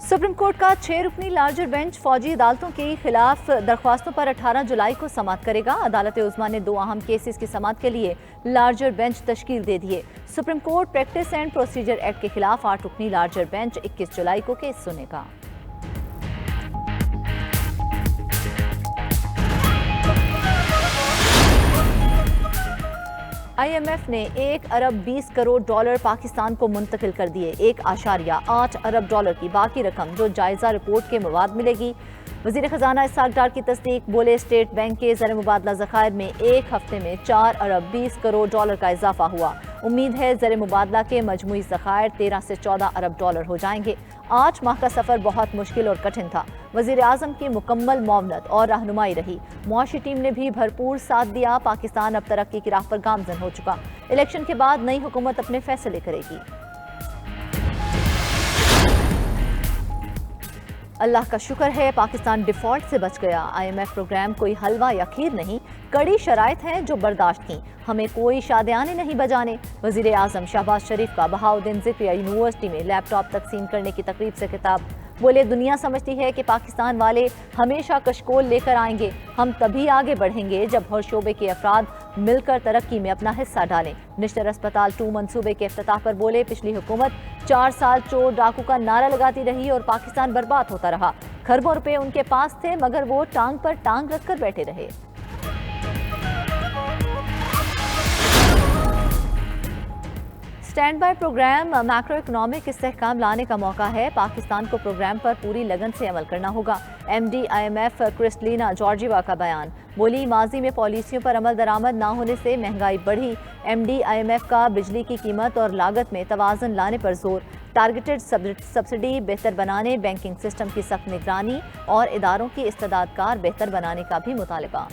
Supreme court का 6 रुकनी larger bench फौजी अदालतों के खिलाफ दरख्वास्तों पर 18 जुलाई को समाअत करेगा। अदालत उज़्मा ने 2 अहम केसेस की समाअत के लिए लार्जर बेंच तश्कील दे दिए। Supreme court practice and procedure act के खिलाफ 8 रुकनी लार्जर बेंच 21 जुलाई को केस सुनेगा। IMF ने 1 अरब 20 करोड़ डॉलर पाकिस्तान को मुंतकिल कर दिए। 1.8 अरब डॉलर की बाकी रकम जो जायजा रिपोर्ट के मवाद मिलेगी। वज़ीर ख़जाना इसहाक डार की तस्दीक। बोले स्टेट बैंक के ज़र मुबादला ज़खायर में एक हफ्ते में 4 अरब 20 करोड़ डॉलर का इजाफा हुआ। उम्मीद है ज़र मुबादला के मजमूई ज़खायर 13 से 14 अरब डॉलर हो जाएंगे। 8 माह का सफ़र बहुत मुश्किल और कठिन था। वज़ीर आज़म की मुकम्मल मुआवनत और रहनुमाई रही। मुआशी टीम ने भी भरपूर साथ दिया। पाकिस्तान अब तरक्की की राह पर गामज़न हो चुका। इलेक्शन के बाद नई हुकूमत अपने फैसले करेगी। अल्लाह का शुक्र है पाकिस्तान डिफॉल्ट से बच गया। IMF प्रोग्राम कोई हलवा या खीर नहीं, कड़ी शराइत हैं जो बर्दाश्त की। हमें कोई शादियाने नहीं बजाने। वज़ीर आज़म शहबाज शरीफ का बहाउद्दीन ज़िक्रिया यूनिवर्सिटी में लैपटॉप तकसीम करने की तकरीब से खिताब। बोले दुनिया समझती है कि पाकिस्तान वाले हमेशा कशकोल लेकर आएंगे। हम तभी आगे बढ़ेंगे जब हर शोबे के अफराद मिलकर तरक्की में अपना हिस्सा डालें। निश्तर अस्पताल 2 मंसूबे के इफ्तिताह पर बोले पिछली हुकूमत 4 साल चोर डाकू का नारा लगाती रही और पाकिस्तान बर्बाद होता रहा। खरबों रुपए उनके पास थे मगर वो टांग पर टांग रखकर बैठे रहे। Stand by program macro economic इस्तेहकाम लाने का मौका है। पाकिस्तान को प्रोग्राम पर पूरी लगन से अमल करना होगा। MD IMF क्रिस्टलिना जॉर्जिवा का बयान। बोली माजी में पॉलिसियों पर अमल दरामद ना होने से महंगाई बढ़ी। MD IMF का बिजली की कीमत और लागत में तवाज़ुन लाने पर जोर। टारगेटेड सब्सिडी बेहतर बनाने, बैंकिंग सिस्टम की सख्त निगरानी और इदारों की इस्तेदादकार बेहतर बनाने का भी मुतालबा।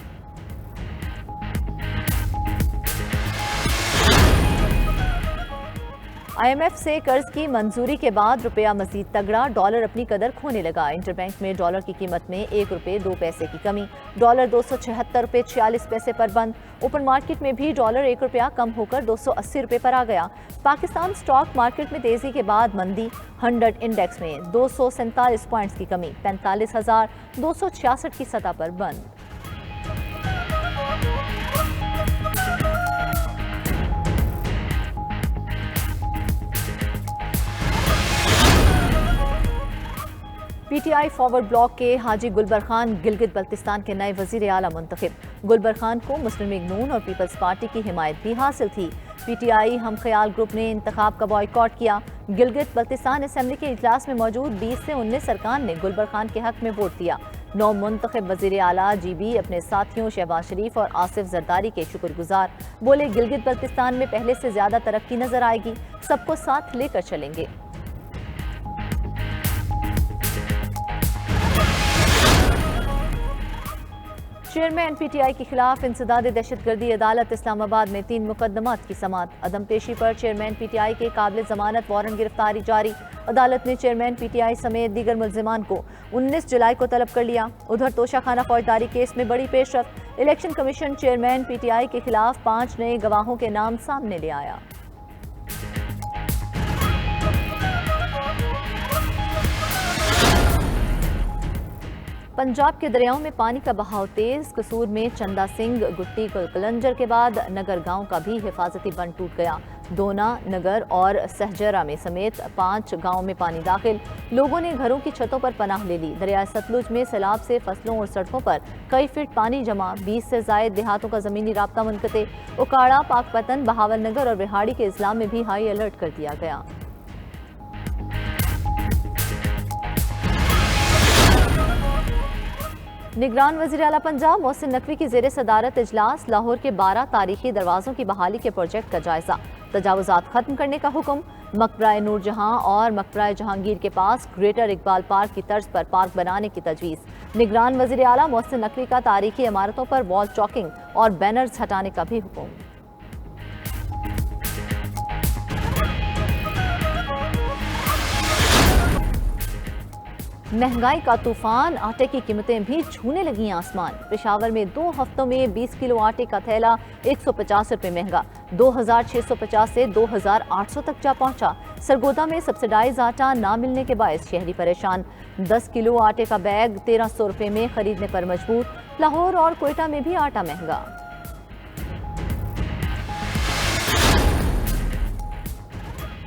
IMF से कर्ज की मंजूरी के बाद रुपया मजीद तगड़ा। डॉलर अपनी कदर खोने लगा। इंटरबैंक में डॉलर की कीमत में 1 रुपये 2 पैसे की कमी। डॉलर 276 रुपये 46 पैसे पर बंद। ओपन मार्केट में भी डॉलर 1 रुपया कम होकर 280 रुपये पर आ गया। पाकिस्तान स्टॉक मार्केट में तेजी के बाद मंदी। 100 इंडेक्स में 247 पॉइंट्स की कमी, 45,266 की सतह पर बंद। PTI फॉरवर्ड ब्लॉक के हाजी गुलबर खान गिलगित बल्तिस्तान के नए वजीर आला मुंतखब। गुलबर खान को मुस्लिम लीग नून और पीपल्स पार्टी की हिमायत भी हासिल थी। PTI हम ख्याल ग्रुप ने इंतखाब का बॉयकॉट किया। गिलगित बल्तिस्तान असेंबली के इजलास में मौजूद 20 से 19 अरकान ने गुलबर खान के हक में वोट दिया। नौ मुंतखब वजीर आला GB अपने साथियों शहबाज शरीफ और आसिफ जरदारी के शुक्रगुजार। बोले गिलगित बल्तिस्तान में पहले से ज्यादा तरक्की नजर आएगी, सबको साथ लेकर चलेंगे। चेयरमैन PTI के खिलाफ इंसदाद दहशतगर्दी। अदालत इस्लामाबाद में 3 मुकदमात की समाअत। अदम पेशी पर चेयरमैन PTI के काबिल जमानत वारंट गिरफ्तारी जारी। अदालत ने चेयरमैन PTI समेत दीगर मुल्जिमान को 19 जुलाई को तलब कर लिया। उधर तोशाखाना फौजदारी केस में बड़ी पेशरफ। इलेक्शन कमीशन चेयरमैन PTI के खिलाफ 5 नए गवाहों के नाम सामने ले आया। पंजाब के दरियाओं में पानी का बहाव तेज। कसूर में चंदा सिंह गुट्टी कलंजर के बाद नगर गांव का भी हिफाजती बंद टूट गया। दोना, नगर और सहजरा में समेत 5 गांव में पानी दाखिल। लोगों ने घरों की छतों पर पनाह ले ली। दरिया सतलुज में सैलाब से फसलों और सड़कों पर कई फीट पानी जमा। 20 से जायद देहातों का जमीनी राब्ता मुनक़ते। उकाड़ा, पाकपतन, बहावल नगर और बिहाड़ी के इस्लाम में भी हाई अलर्ट कर दिया गया। निगरान वज़ीर आला पंजाब मोहसिन नकवी की ज़ेर सदारत इजलास। लाहौर के 12 तारीखी दरवाज़ों की बहाली के प्रोजेक्ट का जायजा। तजावुज़ात खत्म करने का हुक्म। मकबरा नूर जहां और मकबरा जहांगीर के पास ग्रेटर इकबाल पार्क की तर्ज पर पार्क बनाने की तजवीज़। निगरान वज़ीर आला मोहसिन नकवी का तारीखी इमारतों पर वॉल चॉकिंग और बैनर्स हटाने का भी हुक्म। महंगाई का तूफान। आटे की कीमतें भी छूने लगी आसमान। पेशावर में 2 हफ्तों में 20 किलो आटे का थैला 150 रुपये महंगा। 2650 سے 2800 تک جا پہنچا۔ سرگودا میں سبسڈائز آٹا نہ ملنے کے باعث شہری پریشان، 10 کلو آٹے کا بیگ 1300 روپے میں خریدنے پر مجبور۔ لاہور اور کوئٹہ میں بھی آٹا مہنگا۔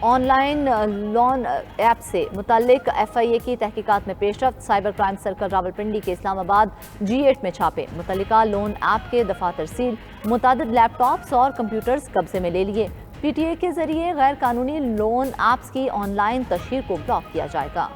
آن لائن لون ایپ سے متعلق FIA کی تحقیقات میں پیش رفت، سائبر کرائم سرکل راولپنڈی کے اسلام آباد G8 میں چھاپے، متعلقہ لون ایپ کے دفاتر سیل، متعدد لیپ ٹاپس اور کمپیوٹرز قبضے میں لے لیے۔ PTA کے ذریعے غیر قانونی لون ایپس کی آن لائن تشہیر کو بلاک کیا جائے گا۔